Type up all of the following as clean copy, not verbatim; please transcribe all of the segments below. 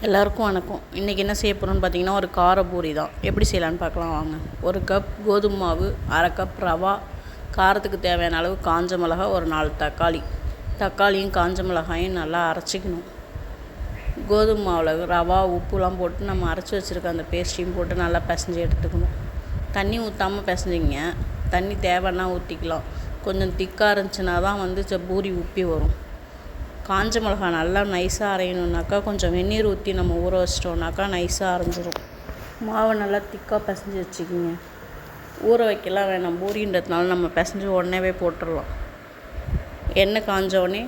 எல்லாருக்கும் வணக்கம். இன்றைக்கி என்ன செய்ய போகிறோன்னு பார்த்தீங்கன்னா, ஒரு கார பூரி தான். எப்படி செய்யலான்னு பார்க்கலாம் வாங்க. ஒரு கப் கோதுமை மாவு, அரை கப் ரவா, காரத்துக்கு தேவையான அளவு காஞ்ச மிளகா, ஒரு 4 தக்காளியும் காஞ்ச மிளகாயும் நல்லா அரைச்சிக்கணும். கோதுமை மாவில் ரவா, உப்புலாம் போட்டு நம்ம அரைச்சி வச்சுருக்க அந்த பேஸ்ட்டையும் போட்டு நல்லா பிசைஞ்சு எடுத்துக்கணும். தண்ணி ஊற்றாமல் பிசைஞ்சிங்க. தண்ணி தேவைன்னா ஊற்றிக்கலாம். கொஞ்சம் திக்காக இருந்துச்சுன்னா தான் பூரி உப்பி வரும். காஞ்ச மிளகா நல்லா நைஸாக அரையணுன்னாக்கா கொஞ்சம் வெந்நீர் ஊற்றி நம்ம ஊற வச்சிட்டோம்னாக்கா நைஸாக அரைஞ்சிரும். மாவை நல்லா திக்காக பிசைஞ்சு வச்சுக்கிங்க. ஊற வைக்கலாம் வேணாம், பூரின்றதுனால நம்ம பிசைஞ்சு உடனேவே போட்டுடலாம். எண்ணெய் காஞ்சோடனே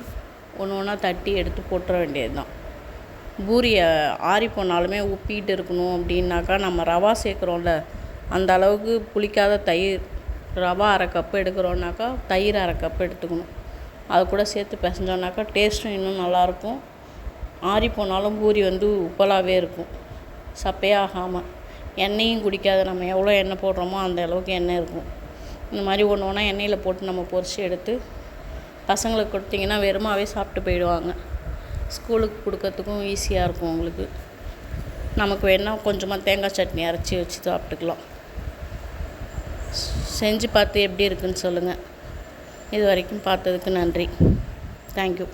ஒன்று ஒன்றா தட்டி எடுத்து போட்டுற வேண்டியது தான். பூரியை ஆறி போனாலுமே உப்பிட்டு இருக்கணும் அப்படின்னாக்கா நம்ம ரவா சேர்க்குறோம்ல, அந்த அளவுக்கு புளிக்காத தயிர், ரவா அரை கப்பு எடுக்கிறோன்னாக்கா தயிர் அரை கப்பு எடுத்துக்கணும். அது கூட சேர்த்து பிசைஞ்சோன்னாக்கா டேஸ்ட்டும் இன்னும் நல்லாயிருக்கும். ஆறி போனாலும் பூரி உப்பலாகவே இருக்கும், சப்பையாகாமல். எண்ணெயும் குடிக்காது. நம்ம எவ்வளோ எண்ணெய் போடுறோமோ அந்த அளவுக்கு எண்ணெய் இருக்கும். இந்த மாதிரி ஒன்று ஒன்றா எண்ணெயில் போட்டு நம்ம பொரித்து எடுத்து பசங்களுக்கு கொடுத்திங்கன்னா வெறுமாவே சாப்பிட்டு போயிடுவாங்க. ஸ்கூலுக்கு கொடுக்கறதுக்கும் ஈஸியாக இருக்கும் உங்களுக்கு. நமக்கு வேணால் கொஞ்சமாக தேங்காய் சட்னி அரைச்சி வச்சு சாப்பிட்டுக்கலாம். செஞ்சு பார்த்து எப்படி இருக்குன்னு சொல்லுங்கள். இது வரைக்கும் பார்த்ததுக்கு நன்றி. தேங்க்யூ.